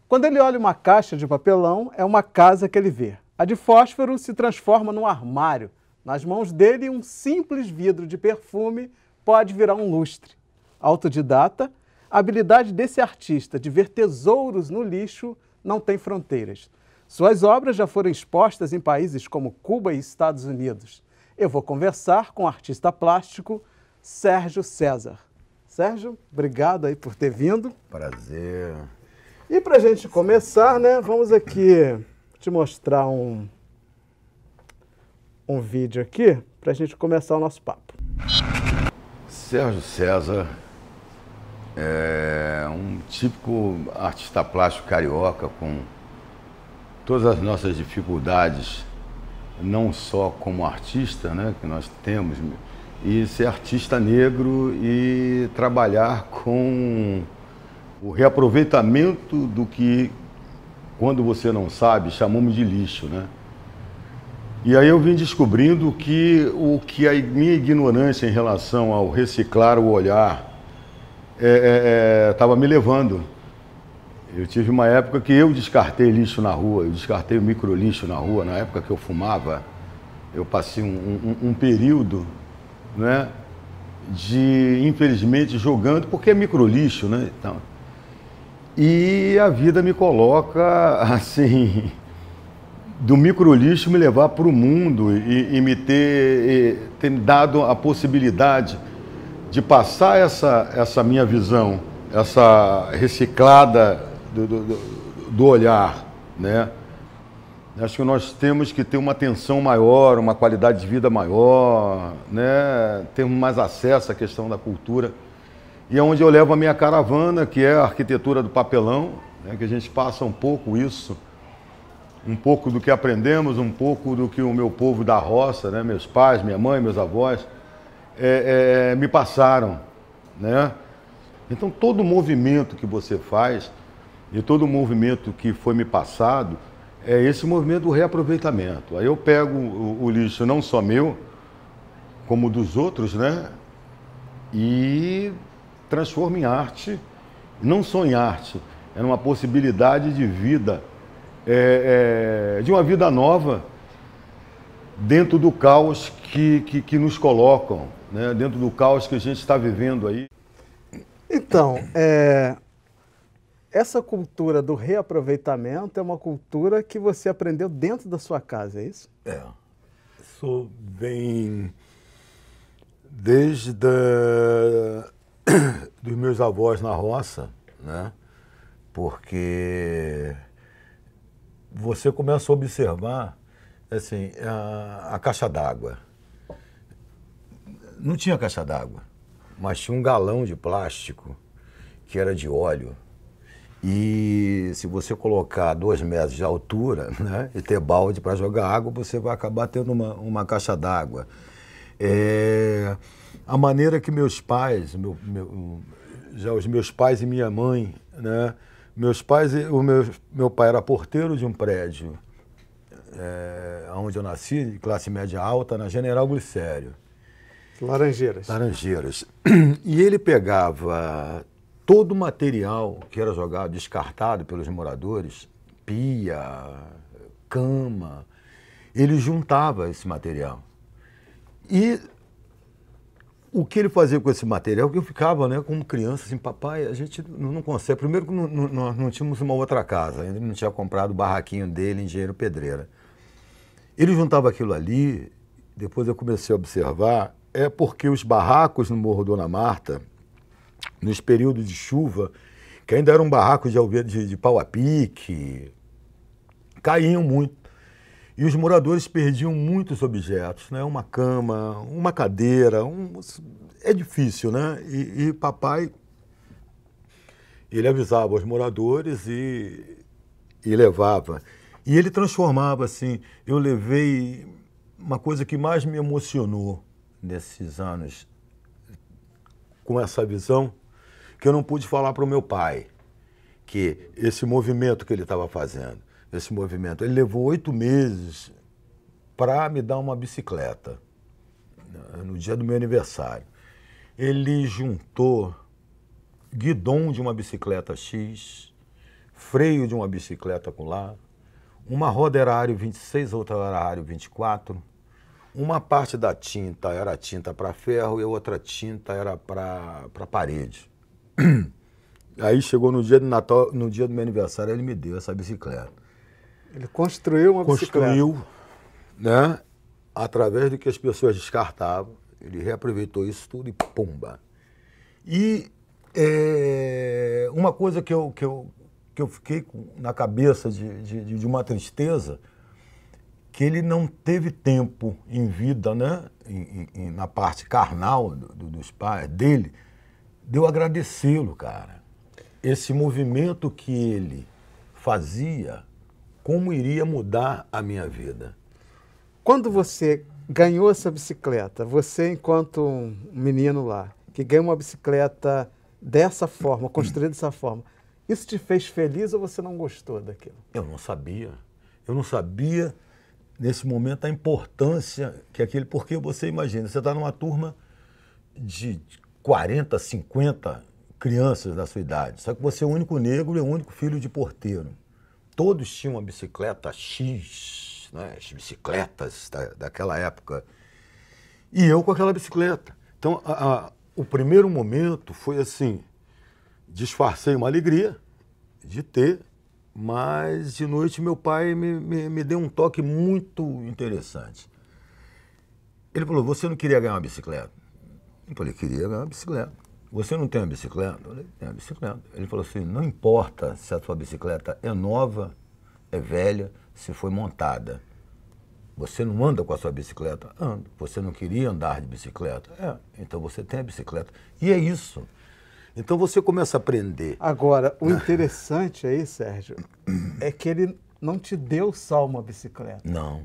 Quando ele olha uma caixa de papelão, é uma casa que ele vê. A de fósforo se transforma num armário. Nas mãos dele, um simples vidro de perfume pode virar um lustre. Autodidata, a habilidade desse artista de ver tesouros no lixo não tem fronteiras. Suas obras já foram expostas em países como Cuba e Estados Unidos. Eu vou conversar com o artista plástico Sérgio César. Sérgio, obrigado aí por ter vindo. Prazer. E para a gente começar, né, vamos aqui te mostrar um vídeo aqui para a gente começar o nosso papo. Sérgio César é um típico artista plástico carioca com todas as nossas dificuldades, não só como artista, né, que nós temos, e ser artista negro e trabalhar com o reaproveitamento do que, quando você não sabe, chamamos de lixo, né? E aí eu vim descobrindo que o que a minha ignorância em relação ao reciclar o olhar estava me levando. Eu tive uma época que eu descartei lixo na rua, eu descartei o microlixo na rua. Na época que eu fumava, eu passei um período, né, de, infelizmente, jogando, porque é microlixo, né? Então, e a vida me coloca, assim, do microlixo me levar para o mundo e me ter me dado a possibilidade de passar essa minha visão, essa reciclada do olhar, né? Acho que nós temos que ter uma atenção maior, uma qualidade de vida maior, né? Termos mais acesso à questão da cultura. E é onde eu levo a minha caravana, que é a arquitetura do papelão, né? Que a gente passa um pouco isso, um pouco do que aprendemos, um pouco do que o meu povo da roça, né? Meus pais, minha mãe, meus avós, me passaram, né? Então todo movimento que você faz e todo movimento que foi me passado é esse movimento do reaproveitamento. Aí eu pego o lixo não só meu, como dos outros, né? E transformo em arte, não só em arte, é uma possibilidade de vida, de uma vida nova dentro do caos que nos colocam, né? Dentro do caos que a gente está vivendo aí. Então, essa cultura do reaproveitamento é uma cultura que você aprendeu dentro da sua casa, é isso? Isso vem desde dos meus avós na roça, né? Porque você começa a observar assim, a caixa d'água. Não tinha caixa d'água, mas tinha um galão de plástico que era de óleo. E se você colocar 2 metros de altura, né, e ter balde para jogar água, você vai acabar tendo uma caixa d'água. A maneira que meus pais, já os meus pais e minha mãe, né, meus pais, meu pai era porteiro de um prédio, onde eu nasci, de classe média alta, na General Glicério. Laranjeiras. Laranjeiras. E ele pegava todo o material que era jogado, descartado pelos moradores, pia, cama, ele juntava esse material. E o que ele fazia com esse material, que eu ficava, né, como criança, assim, papai, a gente não consegue. Primeiro que nós não tínhamos uma outra casa, ainda não tinha comprado o barraquinho dele, engenheiro pedreira. Ele juntava aquilo ali, depois eu comecei a observar, porque os barracos no Morro Dona Marta, nos períodos de chuva, que ainda eram barracos de pau a pique, caíam muito. E os moradores perdiam muitos objetos, né? Uma cama, uma cadeira, é difícil, né? E papai, ele avisava os moradores e levava. E ele transformava, assim, eu levei uma coisa que mais me emocionou nesses anos com essa visão, que eu não pude falar para o meu pai, que esse movimento que ele estava fazendo, esse movimento, ele levou 8 meses para me dar uma bicicleta, no dia do meu aniversário. Ele juntou guidão de uma bicicleta X, freio de uma bicicleta com lá, uma roda era aro 26, outra era aro 24, uma parte da tinta era tinta para ferro e a outra tinta era para parede. Aí chegou no dia do Natal, no dia do meu aniversário, ele me deu essa bicicleta. Ele construiu uma bicicleta. Construiu, né, através do que as pessoas descartavam. Ele reaproveitou isso tudo e pumba. E uma coisa que eu fiquei na cabeça de uma tristeza, que ele não teve tempo em vida, né, na parte carnal dos pais dele, de eu agradecê-lo, cara. Esse movimento que ele fazia, como iria mudar a minha vida. Quando você ganhou essa bicicleta, você enquanto um menino lá, que ganhou uma bicicleta dessa forma, construída dessa forma, isso te fez feliz ou você não gostou daquilo? Eu não sabia. Eu não sabia, nesse momento, a importância que aquele... Porque você imagina, você está numa turma de 40, 50 crianças da sua idade, só que você é o único negro e o único filho de porteiro. Todos tinham uma bicicleta X, né, as bicicletas daquela época, e eu com aquela bicicleta. Então, o primeiro momento foi assim, disfarcei uma alegria de ter, mas de noite meu pai me deu um toque muito interessante. Ele falou, você não queria ganhar uma bicicleta? Eu falei, queria ganhar uma bicicleta. Você não tem uma bicicleta? Eu falei, tenho uma bicicleta. Ele falou assim, não importa se a sua bicicleta é nova, é velha, se foi montada. Você não anda com a sua bicicleta? Ando. Você não queria andar de bicicleta? Então você tem a bicicleta. E é isso. Então você começa a aprender. Agora, o interessante aí, Sérgio, é que ele não te deu só uma bicicleta. Não.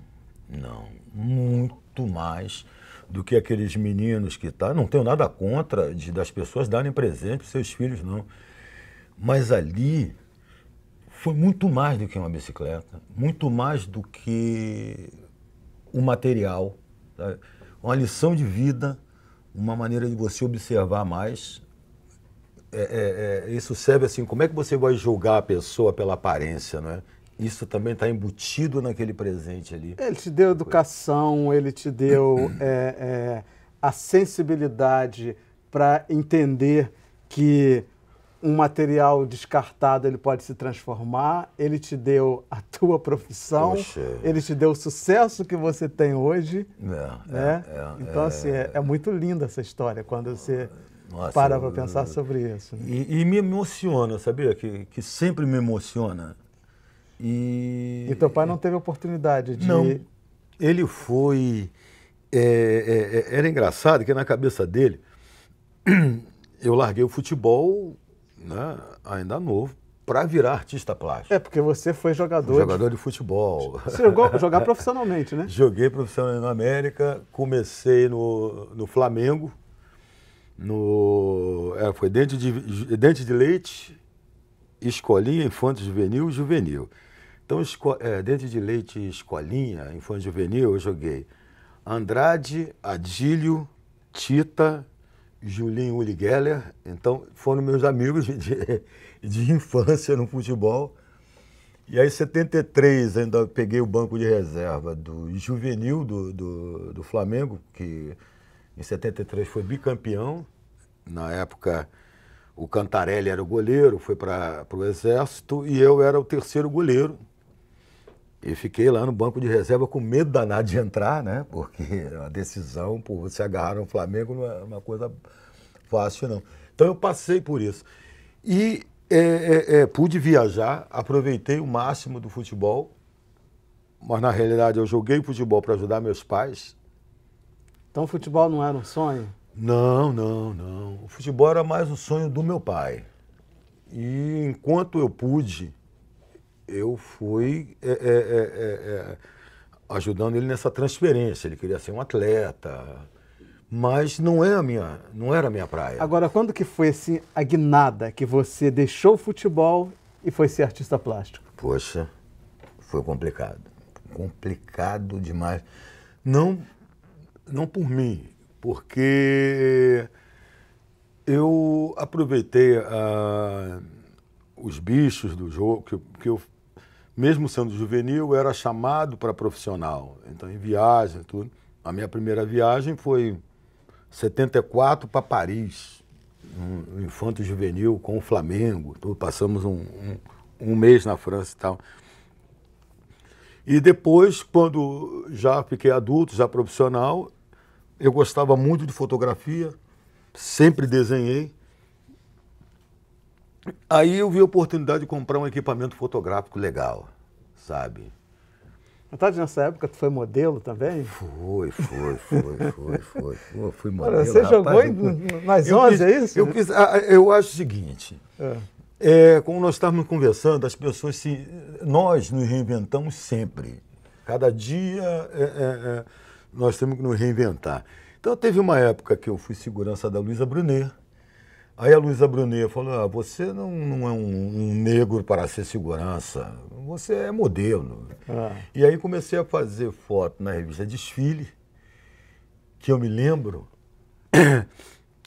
Muito mais do que aqueles meninos que tá. Não tenho nada contra das pessoas darem presente para seus filhos, não. Mas ali foi muito mais do que uma bicicleta, muito mais do que um material, sabe? Uma lição de vida, uma maneira de você observar mais. Isso serve assim, como é que você vai julgar a pessoa pela aparência, não é? Isso também está embutido naquele presente ali. Ele te deu educação, ele te deu a sensibilidade para entender que um material descartado ele pode se transformar, ele te deu a tua profissão, Poxa. Ele te deu o sucesso que você tem hoje. Então, assim, é muito linda essa história, quando você para pensar sobre isso. Né? E me emociona, sabia? Que sempre me emociona. E teu pai não teve oportunidade de... Não, ele foi... era engraçado que na cabeça dele, eu larguei o futebol, né, ainda novo, para virar artista plástico. Porque você foi jogador... Jogador de futebol. Você jogou jogar profissionalmente, né? Joguei profissionalmente na América, comecei no Flamengo, foi Dente de Leite, Escolinha, Infanto Juvenil e Juvenil. Então, Dente de Leite, Escolinha, Infanto Juvenil, eu joguei Andrade, Adílio, Tita, Julinho Uli Geller. Então, foram meus amigos de infância no futebol. E aí, em 73, ainda peguei o banco de reserva do Juvenil do Flamengo, que em 73 foi bicampeão. Na época, o Cantarelli era o goleiro, foi para o Exército, e eu era o terceiro goleiro. E fiquei lá no banco de reserva com medo danado de entrar, né? Porque a decisão por você agarrar no Flamengo não é uma coisa fácil, não. Então eu passei por isso. E pude viajar, aproveitei o máximo do futebol, mas na realidade eu joguei futebol para ajudar meus pais. Então o futebol não era um sonho? Não. O futebol era mais o sonho do meu pai. E enquanto eu pude, eu fui ajudando ele nessa transferência. Ele queria ser um atleta, mas não era a minha praia. Agora, quando que foi assim, a guinada que você deixou o futebol e foi ser artista plástico? Poxa, foi complicado. Complicado demais. Não por mim, porque eu aproveitei os bichos do jogo, que eu, mesmo sendo juvenil, eu era chamado para profissional. Então, em viagem, tudo. A minha primeira viagem foi em 74 para Paris, um infanto juvenil com o Flamengo. Tudo. Passamos um mês na França e tal. E depois, quando já fiquei adulto, já profissional, eu gostava muito de fotografia, sempre desenhei. Aí eu vi a oportunidade de comprar um equipamento fotográfico legal, sabe? Vontade nessa época, tu foi modelo também? Fui modelo. Olha, você jogou nas 11, é isso? Eu acho o seguinte, como nós estávamos conversando, as pessoas nós nos reinventamos sempre. Cada dia nós temos que nos reinventar. Então teve uma época que eu fui segurança da Luísa Brunet. Aí a Luísa Brunet falou, você não é um negro para ser segurança, você é modelo. E aí comecei a fazer foto na revista Desfile, que eu me lembro.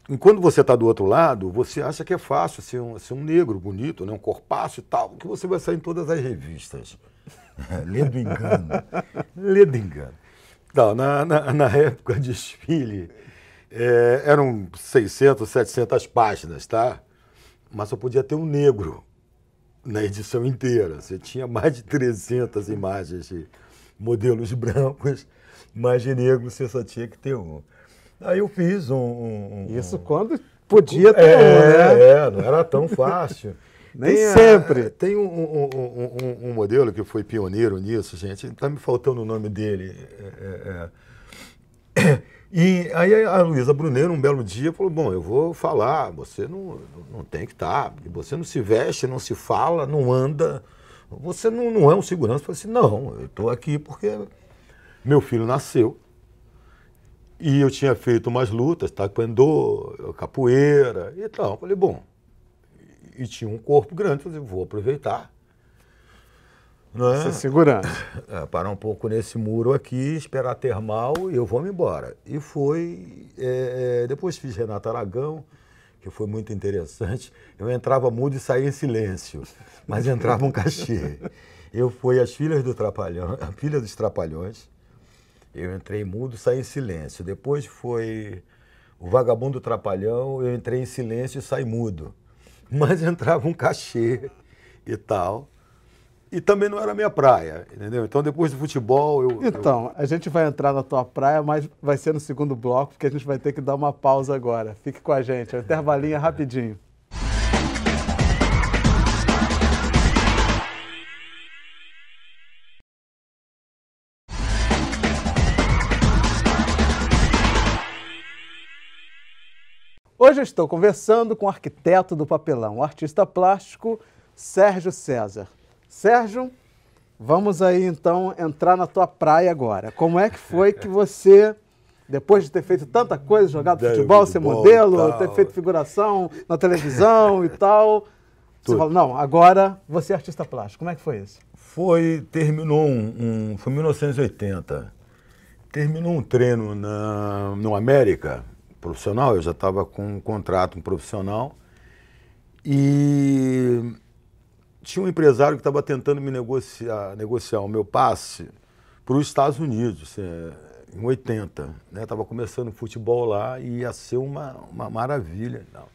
E quando você está do outro lado, você acha que é fácil ser um negro bonito, né? Um corpaço e tal, que você vai sair em todas as revistas. Lendo engano. Lendo engano. Então, na época de Desfile, eram 600, 700 páginas, tá? Mas só podia ter um negro na edição inteira. Você tinha mais de 300 imagens de modelos brancos, mas de negro você só tinha que ter um. Aí eu fiz Isso quando podia ter né? Não era tão fácil. Nem sempre. Tem um modelo que foi pioneiro nisso, gente. Está me faltando o nome dele. E aí a Luísa Brunet, um belo dia, falou, bom, eu vou falar, você não tem que estar, porque você não se veste, não se fala, não anda, você não é um segurança. Eu falei assim, não, eu estou aqui porque meu filho nasceu e eu tinha feito umas lutas, taekwondo, capoeira e tal. Eu falei, bom, e tinha um corpo grande, eu falei, vou aproveitar. Ser segurança. Parar um pouco nesse muro aqui, esperar ter mal e eu vou me embora. E foi. Depois fiz Renato Aragão, que foi muito interessante. Eu entrava mudo e saía em silêncio, mas entrava um cachê. Eu fui As Filhas do Trapalhão, a Filha dos Trapalhões. Eu entrei mudo e saí em silêncio. Depois foi O Vagabundo Trapalhão, eu entrei em silêncio e saí mudo. Mas entrava um cachê e tal. E também não era a minha praia, entendeu? Então, depois do futebol, a gente vai entrar na tua praia, mas vai ser no segundo bloco, porque a gente vai ter que dar uma pausa agora. Fique com a gente, um intervalinho rapidinho. Hoje eu estou conversando com o arquiteto do papelão, o artista plástico Sérgio César. Sérgio, vamos aí então entrar na tua praia agora. Como é que foi que você, depois de ter feito tanta coisa, jogado futebol, ser modelo, ter feito figuração na televisão e tal, você falou, não, agora você é artista plástico. Como é que foi isso? Terminou foi em 1980. Terminou um treino no América profissional, eu já estava com um contrato profissional e tinha um empresário que estava tentando me negociar o meu passe para os Estados Unidos, em 80. Estava começando o futebol lá e ia ser uma maravilha. Não.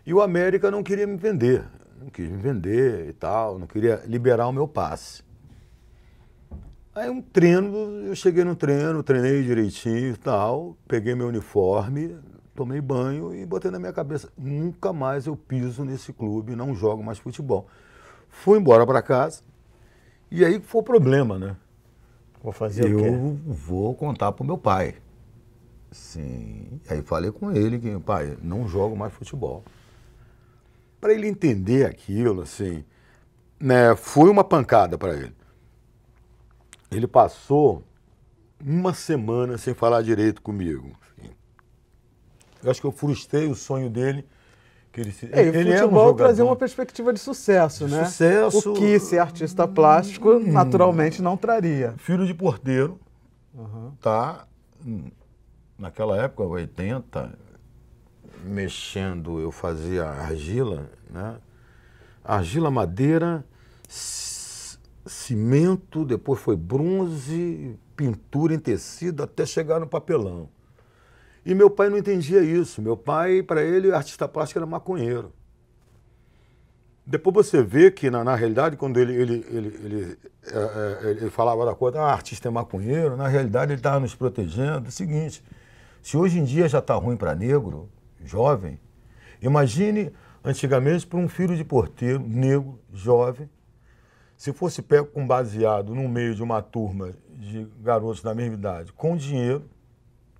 E o América não queria me vender, não quis me vender e tal, não queria liberar o meu passe. Aí eu cheguei no treino, treinei direitinho e tal, peguei meu uniforme, tomei banho e botei na minha cabeça, nunca mais eu piso nesse clube, não jogo mais futebol. Fui embora para casa e aí foi o problema, né? Vou fazer o quê? Eu vou contar pro meu pai. Sim. Aí falei com ele que, pai, não jogo mais futebol. Para ele entender aquilo, assim, né, foi uma pancada para ele. Ele passou uma semana sem falar direito comigo. Eu acho que eu frustrei o sonho dele. O futebol trazia uma perspectiva de sucesso, né? Sucesso. O que ser artista plástico naturalmente não traria. Filho de porteiro, tá? Naquela época, 80, mexendo, eu fazia argila, né? argila, madeira, cimento, depois foi bronze, pintura em tecido, até chegar no papelão. E meu pai não entendia isso. Meu pai, para ele, artista plástico era maconheiro. Depois você vê que, na realidade, quando ele falava da coisa, artista é maconheiro, na realidade ele estava nos protegendo. É o seguinte, se hoje em dia já está ruim para negro, jovem, imagine antigamente para um filho de porteiro, negro, jovem, se fosse pego com baseado no meio de uma turma de garotos da mesma idade, com dinheiro,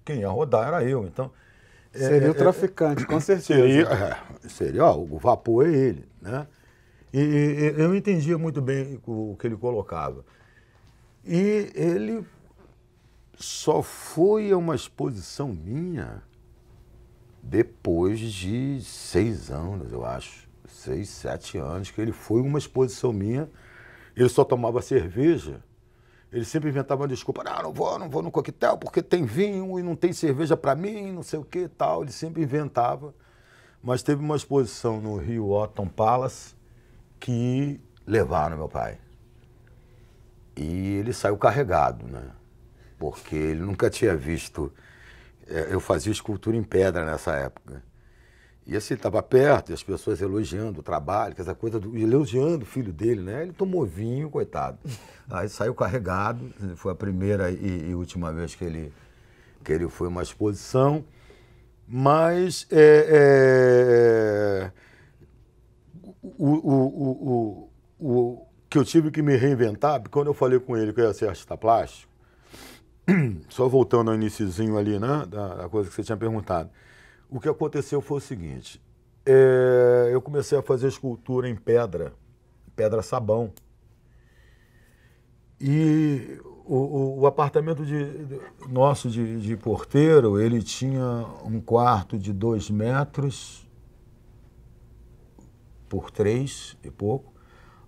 quem ia rodar era eu. Então, seria o traficante, com certeza. Seria, o vapor é ele, né? E eu entendia muito bem o que ele colocava. E ele só foi a uma exposição minha depois de 6 anos, eu acho. 6, 7 anos, que ele foi uma exposição minha. Ele só tomava cerveja. Ele sempre inventava uma desculpa. Não vou no coquetel porque tem vinho e não tem cerveja para mim, não sei o que e tal. Ele sempre inventava. Mas teve uma exposição no Rio Otton Palace que levaram meu pai. E ele saiu carregado, né? Porque ele nunca tinha visto... Eu fazia escultura em pedra nessa época. E assim, estava perto, e as pessoas elogiando o trabalho, essa coisa, elogiando o filho dele, né? Ele tomou vinho, coitado. Aí saiu carregado, foi a primeira e última vez que ele foi a uma exposição. Mas o que eu tive que me reinventar, porque quando eu falei com ele que eu ia ser artista plástico, só voltando ao iniciozinho ali, né, da coisa que você tinha perguntado, o que aconteceu foi o seguinte, eu comecei a fazer escultura em pedra sabão, e o apartamento nosso de porteiro, ele tinha um quarto de 2 metros por 3 e pouco.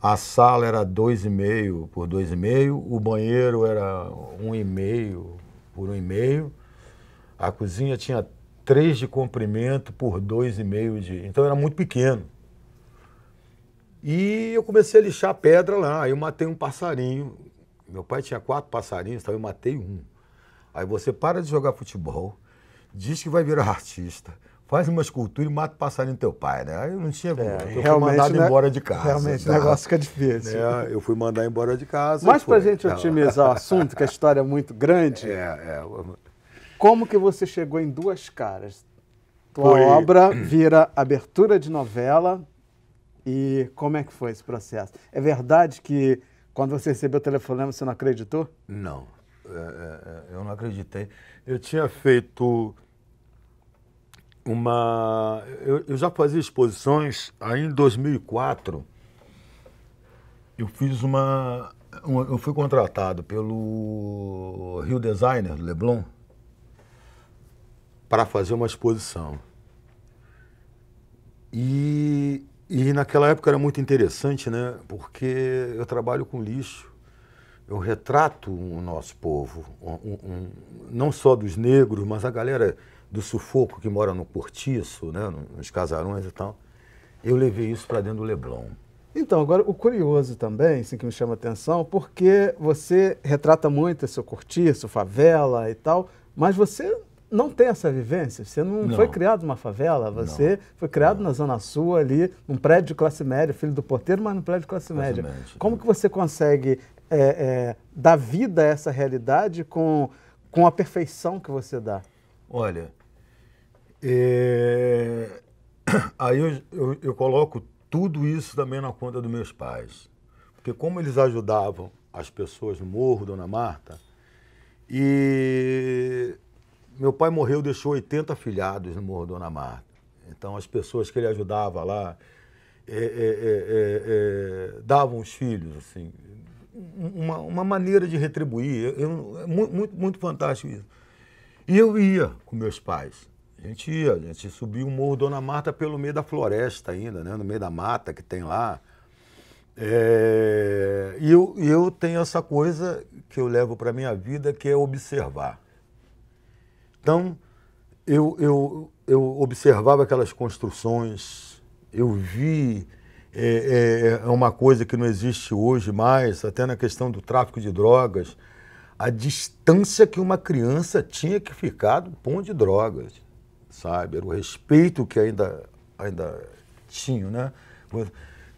A sala era 2,5 por 2,5. O banheiro era 1,5 por 1,5. A cozinha tinha 3 de comprimento por 2,5 de... Então era muito pequeno. E eu comecei a lixar pedra lá. Aí eu matei um passarinho. Meu pai tinha 4 passarinhos, então eu matei um. Aí você para de jogar futebol, diz que vai virar artista, faz uma escultura e mata o passarinho do teu pai, né? Aí eu não tinha... eu fui mandado embora de casa. Realmente o negócio fica difícil. Eu fui mandar embora de casa. Mas pra gente otimizar o assunto, que a história é muito grande, como que você chegou em Duas Caras? Tua obra vira abertura de novela e como é que foi esse processo? É verdade que quando você recebeu o telefonema você não acreditou? Não, eu não acreditei. Eu tinha feito eu já fazia exposições, aí em 2004, eu fui contratado pelo Rio Designer, do Leblon, para fazer uma exposição. E naquela época era muito interessante, né? Porque eu trabalho com lixo, eu retrato o nosso povo, não só dos negros, mas a galera do sufoco que mora no cortiço, né, nos casarões e tal. Eu levei isso para dentro do Leblon. Então, agora o curioso também, assim, que me chama a atenção, porque você retrata muito esse cortiço, favela e tal, mas você não tem essa vivência, você não foi criado numa favela, você foi criado na Zona Sul ali, num prédio de classe média, filho do porteiro, mas num prédio de classe média. Como que você consegue dar vida a essa realidade com a perfeição que você dá? Olha, aí eu coloco tudo isso também na conta dos meus pais. Porque como eles ajudavam as pessoas no Morro, Dona Marta, e meu pai morreu, deixou 80 afilhados no Morro, Dona Marta. Então as pessoas que ele ajudava lá davam os filhos, assim, uma maneira de retribuir. Muito fantástico isso. E eu ia com meus pais. A gente subia o Morro Dona Marta pelo meio da floresta ainda, né? No meio da mata que tem lá. E eu tenho essa coisa que eu levo para a minha vida, que é observar. Então, eu observava aquelas construções, eu vi é uma coisa que não existe hoje mais, até na questão do tráfico de drogas, a distância que uma criança tinha que ficar do pão de drogas, sabe? Era o respeito que ainda tinha, né?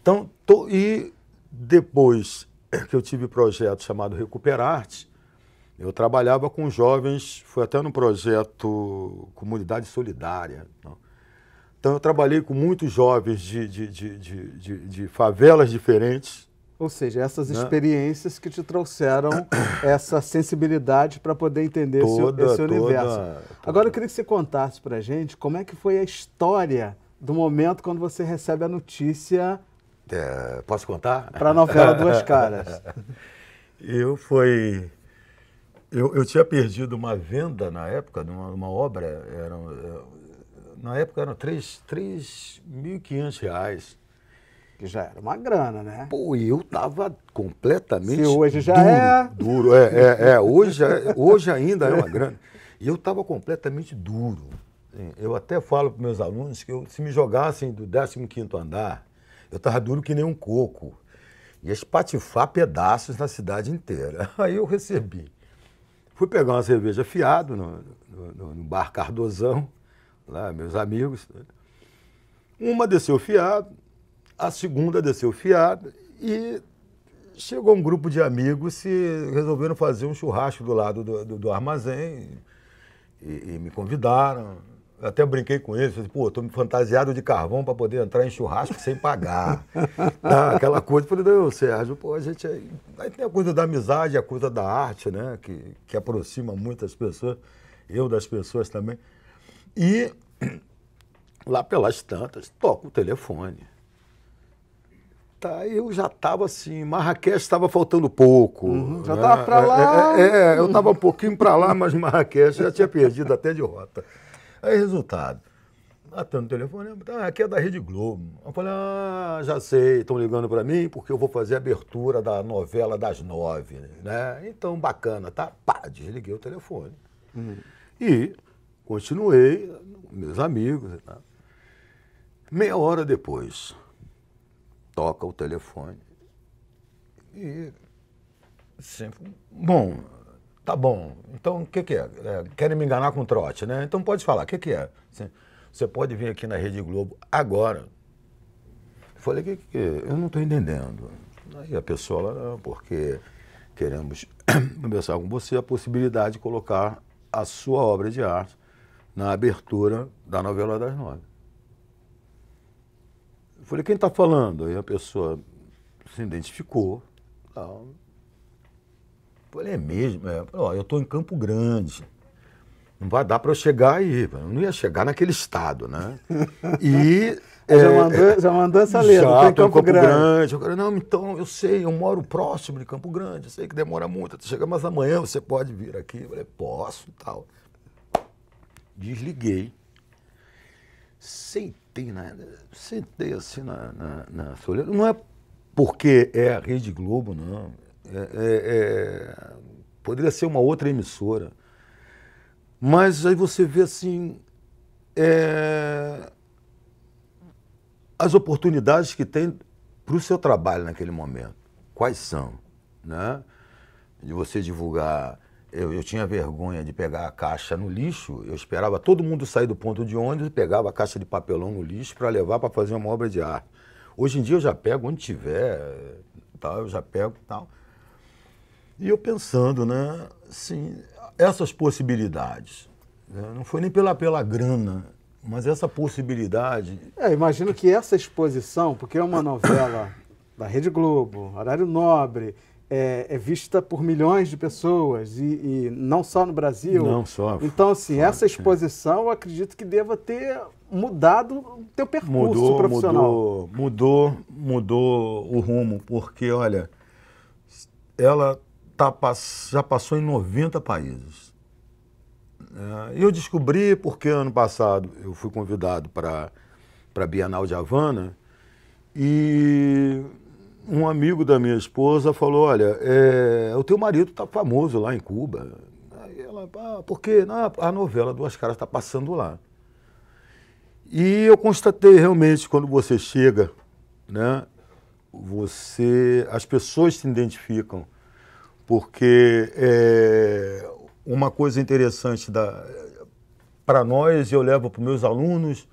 Então, e depois que eu tive projeto chamado Recuperarte, eu trabalhava com jovens, foi até no projeto Comunidade Solidária. Então eu trabalhei com muitos jovens de favelas diferentes. Ou seja, essas experiências que te trouxeram essa sensibilidade para poder entender esse universo. Agora eu queria que você contasse para a gente como é que foi a história do momento quando você recebe a notícia... Posso contar? Para a novela Duas Caras. Eu tinha perdido uma venda na época, numa obra, na época eram R$3.500. Que já era uma grana, né? Pô, eu tava completamente... Se hoje já duro, hoje ainda é uma grana. E eu estava completamente duro. Eu até falo para meus alunos que se me jogassem do 15º andar, eu estava duro que nem um coco. Ia espatifar pedaços na cidade inteira. Aí eu recebi. Fui pegar uma cerveja fiado no bar Cardozão, lá, meus amigos. Uma desceu fiado, a segunda desceu fiado e chegou um grupo de amigos e resolveram fazer um churrasco do lado do armazém e me convidaram. Eu até brinquei com eles, falei, pô, estou fantasiado de carvão para poder entrar em churrasco sem pagar. Aquela coisa, falei, não, Sérgio, pô, a gente... Aí tem a coisa da amizade, a coisa da arte, né, que aproxima muitas pessoas, eu das pessoas também. E lá pelas tantas, toca o telefone. Tá, eu já estava assim, Marrakech estava faltando pouco. Já estava para lá. Eu estava um pouquinho para lá, mas Marrakech já tinha perdido até de rota. Aí, resultado, atendo o telefone, aqui é da Rede Globo. Eu falei, já sei, estão ligando para mim porque eu vou fazer a abertura da novela das 9, né? Então, bacana, tá? Pá, desliguei o telefone. E continuei, meus amigos e tal. Meia hora depois, toca o telefone e sempre, bom, tá bom, então o que é? Querem me enganar com trote, né? Então pode falar, o que é? Você pode vir aqui na Rede Globo agora. Eu falei, que é? Eu não estou entendendo. Aí a pessoa, não, porque queremos conversar com você a possibilidade de colocar a sua obra de arte na abertura da novela das 9. Eu falei, quem está falando? Aí a pessoa se identificou. Tal. Eu falei, é mesmo? Eu estou em Campo Grande. Não vai dar para eu chegar aí. Eu não ia chegar naquele estado, né? E... já mandou essa letra, já em Campo Grande. Eu falei, não, então, eu sei, eu moro próximo de Campo Grande, eu sei que demora muito, chega, mas amanhã você pode vir aqui. Eu falei, posso e tal. Desliguei. Sentei assim na soleira. Não é porque é a Rede Globo, não. Poderia ser uma outra emissora. Mas aí você vê assim, as oportunidades que tem para o seu trabalho naquele momento. Quais são? Né? De você divulgar. Eu tinha vergonha de pegar a caixa no lixo, eu esperava todo mundo sair do ponto de ônibus e pegava a caixa de papelão no lixo para levar para fazer uma obra de arte. Hoje em dia eu já pego onde tiver, tal, eu já pego e tal. E eu pensando, né, assim, essas possibilidades, né, não foi nem pela grana, mas essa possibilidade... Imagino que essa exposição, porque é uma novela da Rede Globo, horário nobre, é vista por milhões de pessoas e não só no Brasil. Não só. Então, assim, essa exposição eu acredito que deva ter mudado o teu percurso profissional. Mudou o rumo, porque, olha, ela já passou em 90 países. Eu descobri porque ano passado eu fui convidado para a Bienal de Havana e um amigo da minha esposa falou, olha, o teu marido está famoso lá em Cuba. Aí ela, por quê? Não, a novela Duas Caras está passando lá. E eu constatei realmente, quando você chega né? As pessoas se identificam, porque uma coisa interessante para nós, eu levo para os meus alunos,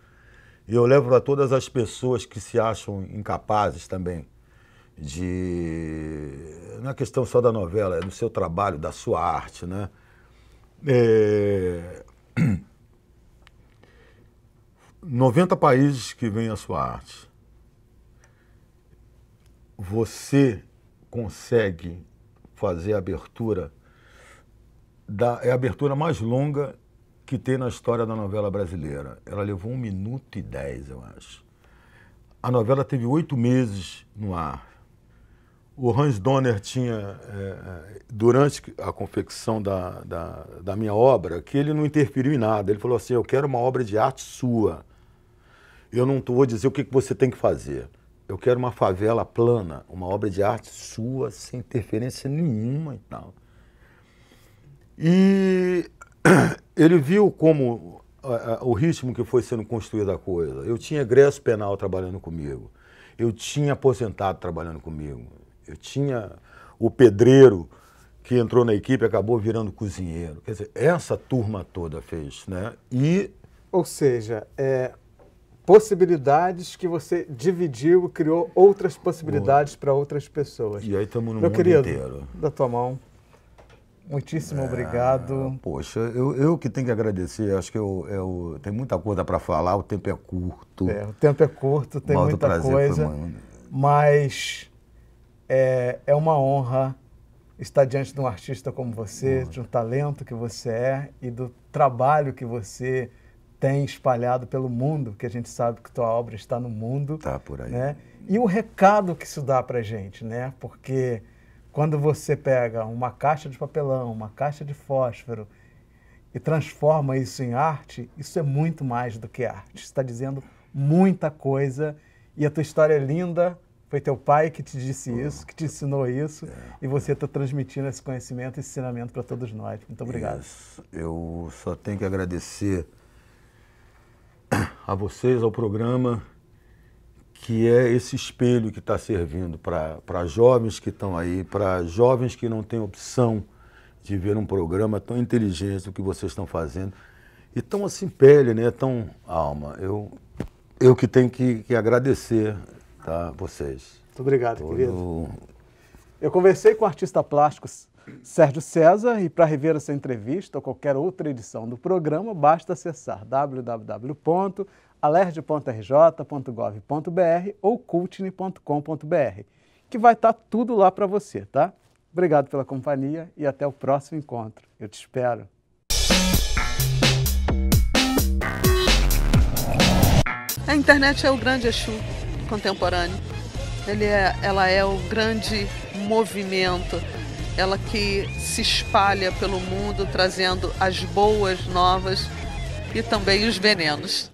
e eu levo para todas as pessoas que se acham incapazes também, não é questão só da novela, é do seu trabalho, da sua arte, né? 90 países que veem a sua arte. Você consegue fazer a abertura, é a abertura mais longa que tem na história da novela brasileira. Ela levou 1 minuto e 10, eu acho. A novela teve 8 meses no ar. O Hans Donner tinha, durante a confecção da minha obra, que ele não interferiu em nada. Ele falou assim, eu quero uma obra de arte sua. Eu não vou dizer o que você tem que fazer. Eu quero uma favela plana, uma obra de arte sua, sem interferência nenhuma e tal. E ele viu como o ritmo que foi sendo construída a coisa. Eu tinha egresso penal trabalhando comigo. Eu tinha aposentado trabalhando comigo. Eu tinha o pedreiro que entrou na equipe e acabou virando cozinheiro. Quer dizer, essa turma toda fez, né? Ou seja, possibilidades que você dividiu, criou outras possibilidades para outras pessoas. E aí estamos no Meu mundo querido, inteiro. Da tua mão, muitíssimo obrigado. Poxa, eu que tenho que agradecer, acho que tem muita coisa para falar, o tempo é curto. O tempo é curto, tem muita coisa, mas é uma honra estar diante de um artista como você, de um talento que você é e do trabalho que você tem espalhado pelo mundo, que a gente sabe que tua obra está no mundo. Tá por aí. Né? E o recado que isso dá pra gente, né? Porque quando você pega uma caixa de papelão, uma caixa de fósforo e transforma isso em arte, isso é muito mais do que arte. Está dizendo muita coisa e a tua história é linda. Foi teu pai que te disse isso, que te ensinou isso, e você está transmitindo esse conhecimento e ensinamento para todos nós. Muito obrigado. Eu só tenho que agradecer a vocês, ao programa, que é esse espelho que está servindo para jovens que estão aí, para jovens que não têm opção de ver um programa tão inteligente do que vocês estão fazendo, e tão assim pele, né? Tão alma. Eu que tenho que agradecer, tá, vocês. Muito obrigado, querido. Eu conversei com o artista plástico Sérgio César, e para rever essa entrevista ou qualquer outra edição do programa, basta acessar www.alerj.rj.gov.br ou cultine.com.br, que vai estar tudo lá para você, tá? Obrigado pela companhia e até o próximo encontro. Eu te espero. A internet é o grande Exu contemporâneo. Ela é o grande movimento. Ela que se espalha pelo mundo, trazendo as boas novas e também os venenos.